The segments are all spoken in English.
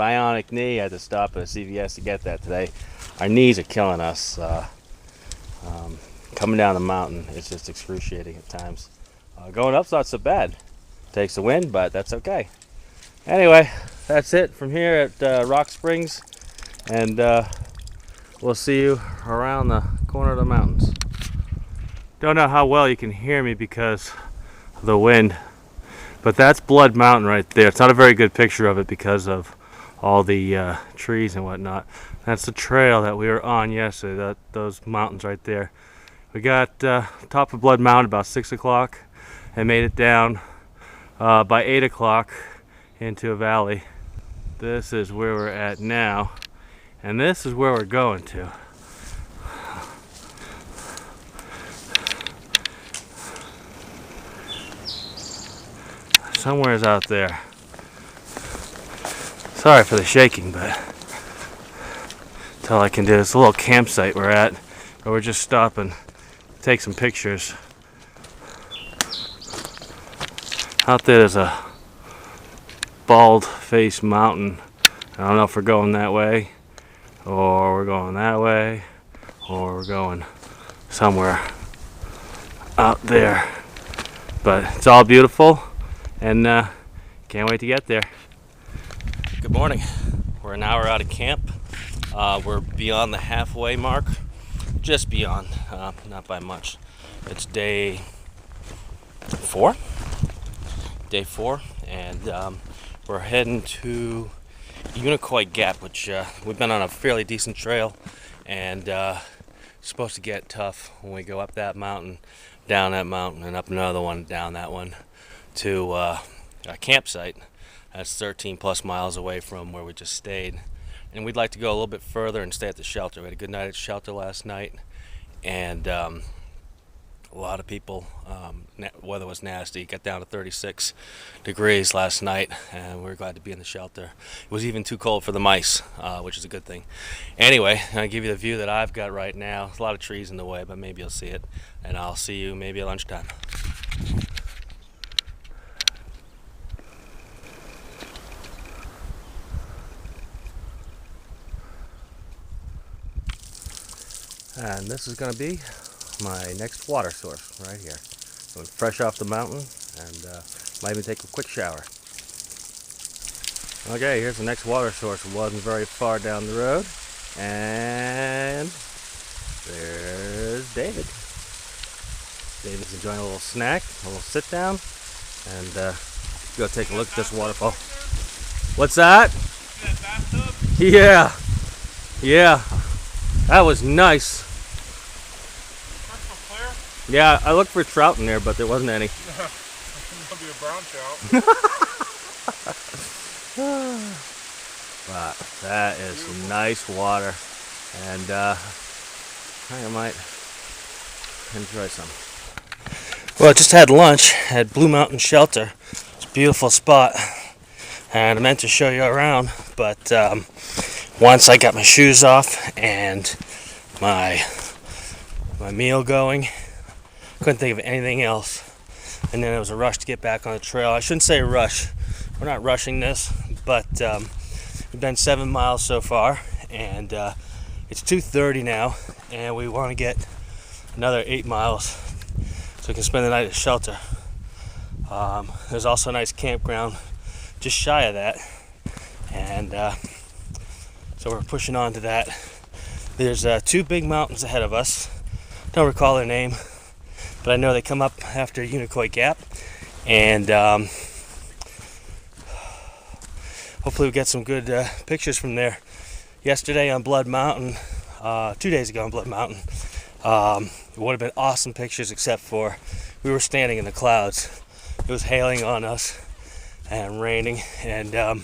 bionic knee. I had to stop at a CVS to get that today. Our knees are killing us. Coming down the mountain, it's just excruciating at times. Going up's not so bad. Takes the wind, but that's okay. Anyway, that's it from here at Rock Springs, and we'll see you around the corner of the mountains. Don't know how well you can hear me because of the wind, but that's Blood Mountain right there. It's not a very good picture of it because of all the trees and whatnot. That's the trail that we were on yesterday, those mountains right there. We got top of Blood Mountain about 6 o'clock and made it down by 8 o'clock into a valley. This is where we're at now, and this is where we're going to. Somewhere's out there. Sorry for the shaking, but that's all I can do. It's a little campsite we're at, where we're just stopping, take some pictures. Out there's a bald-faced mountain. I don't know if we're going that way, or we're going that way, or we're going somewhere out there. But it's all beautiful, and can't wait to get there. Good morning. We're an hour out of camp. We're beyond the halfway mark, just beyond, not by much. It's day 4, and we're heading to Unicoi Gap, which we've been on a fairly decent trail, and it's supposed to get tough when we go up that mountain, down that mountain, and up another one, down that one, to a campsite that's 13 plus miles away from where we just stayed. And we'd like to go a little bit further and stay at the shelter. We had a good night at shelter last night, and a lot of people, weather was nasty. It got down to 36 degrees last night, and we were glad to be in the shelter. It was even too cold for the mice, which is a good thing. Anyway, I'll give you the view that I've got right now. There's a lot of trees in the way, but maybe you'll see it, and I'll see you maybe at lunchtime. And this is going to be my next water source right here. So fresh off the mountain, and might even take a quick shower. Okay, here's the next water source. It wasn't very far down the road, and there's David. David's enjoying a little snack, a little sit down, and go take a look at this waterfall. What's that? Yeah, that was nice. Yeah, I looked for trout in there, but there wasn't any. That'll be a brown trout. Wow, that is some nice water, and I think I might enjoy some. Well, I just had lunch at Blue Mountain Shelter. It's a beautiful spot, and I meant to show you around, but once I got my shoes off and my meal going, couldn't think of anything else, and then it was a rush to get back on the trail. I shouldn't say rush. We're not rushing this, but we've been 7 miles so far, and it's 2:30 now, and we want to get another 8 miles so we can spend the night at shelter. There's also a nice campground just shy of that, and so we're pushing on to that. There's 2 big mountains ahead of us. Don't recall their name, but I know they come up after Unicoi Gap, and hopefully we get some good pictures from there. Yesterday on Blood Mountain, 2 days ago on Blood Mountain, it would have been awesome pictures, except for we were standing in the clouds. It was hailing on us and raining, and there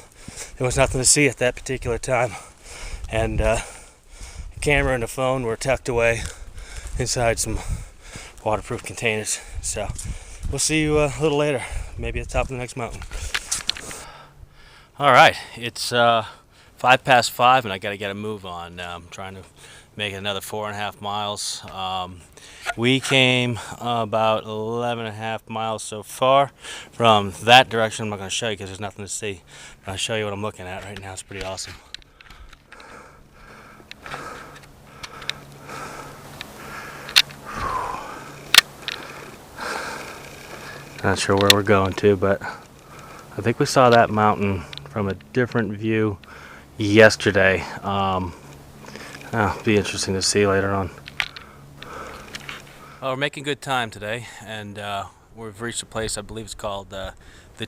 was nothing to see at that particular time, and the camera and the phone were tucked away inside some waterproof containers. So we'll see you a little later, maybe at the top of the next mountain. All right, it's 5 past 5, and I got to get a move on. I'm trying to make it another 4.5 miles. We came about 11.5 miles so far from that direction. I'm not going to show you because there's nothing to see. I'll show you what I'm looking at right now. It's pretty awesome. Not sure where we're going to, but I think we saw that mountain from a different view yesterday. It'll be interesting to see later on. Well, we're making good time today, and we've reached a place, I believe it's called the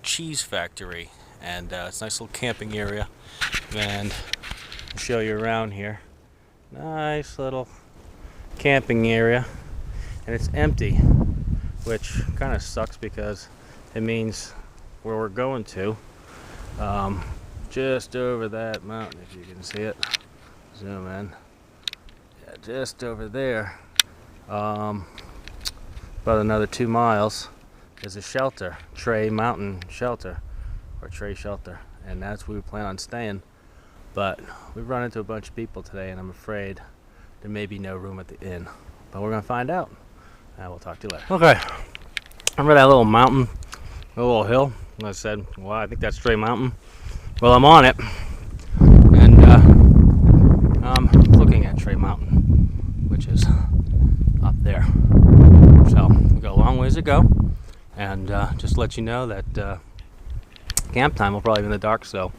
Cheese Factory, and it's a nice little camping area, and I'll show you around here. Nice little camping area, and it's empty, which kind of sucks because it means where we're going to, just over that mountain, if you can see it, zoom in, yeah, just over there, about another 2 miles is a shelter, Tray Mountain Shelter, or Tray Shelter, and that's where we plan on staying. But we've run into a bunch of people today, and I'm afraid there may be no room at the inn, but we're gonna find out, and we'll talk to you later. Okay, remember that little mountain, a little hill? I said, well, I think that's Tray Mountain. Well, I'm on it, and I'm looking at Tray Mountain, which is up there. So we got a long ways to go, and just to let you know that camp time will probably be in the dark, so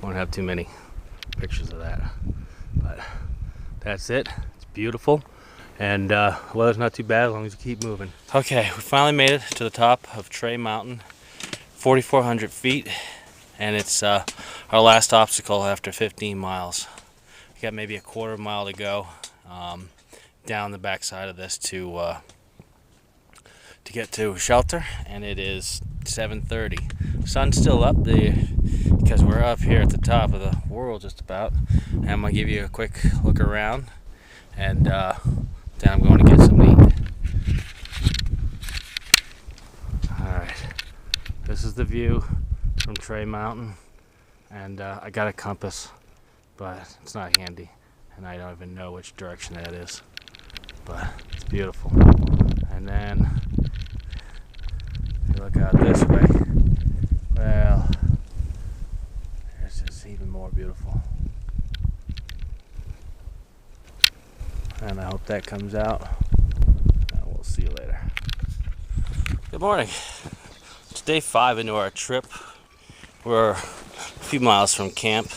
won't have too many pictures of that. But that's it. It's beautiful, and weather's not too bad as long as you keep moving. Okay, we finally made it to the top of Tray Mountain, 4,400 feet, and it's our last obstacle after 15 miles. We got maybe a quarter mile to go down the backside of this to get to shelter, and it is 7:30. Sun's still up there because we're up here at the top of the world just about, and I'm gonna give you a quick look around, and then I'm going to get some to eat. Alright, this is the view from Tray Mountain, and I got a compass, but it's not handy, and I don't even know which direction that is, but it's beautiful. And then if you look out this way, well, it's just even more beautiful. And I hope that comes out, and we'll see you later. Good morning. It's day 5 into our trip. We're a few miles from camp,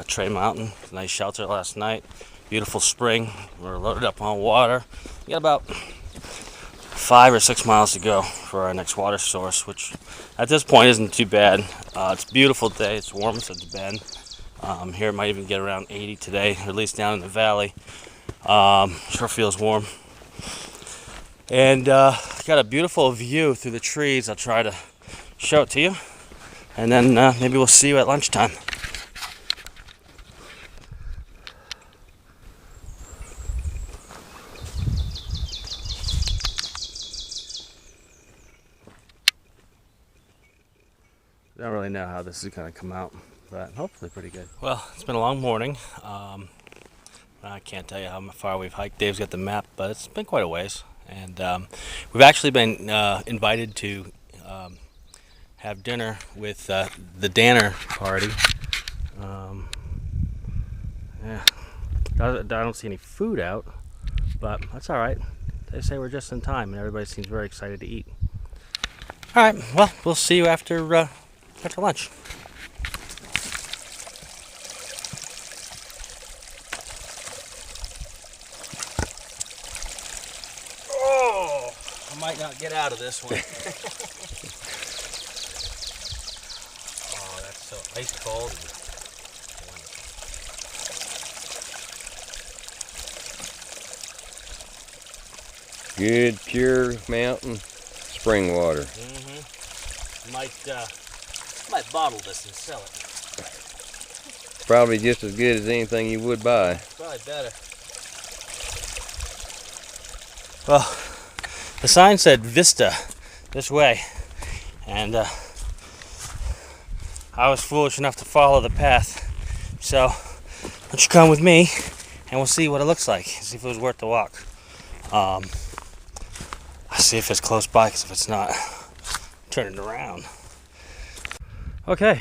Tray Mountain. Nice shelter last night. Beautiful spring. We're loaded up on water. We got about 5 or 6 miles to go for our next water source, which at this point isn't too bad. It's a beautiful day. It's warm as it's been. Here it might even get around 80 today, or at least down in the valley. Sure feels warm. And got a beautiful view through the trees. I'll try to show it to you, and then maybe we'll see you at lunchtime. I don't really know how this is going to come out, but hopefully pretty good. Well, it's been a long morning. I can't tell you how far we've hiked. Dave's got the map, but it's been quite a ways. And we've actually been invited to have dinner with the Danner party. Yeah, I don't see any food out, but that's all right. They say we're just in time, and everybody seems very excited to eat. All right, well, we'll see you after lunch. Oh, I might not get out of this one. Oh, that's so ice cold. Good, pure mountain spring water. Might bottle this and sell it. Probably just as good as anything you would buy. Probably better. Well, the sign said Vista this way, and I was foolish enough to follow the path. So, why don't you come with me, and we'll see what it looks like. See if it was worth the walk. I'll see if it's close by, because if it's not, turn it around. Okay,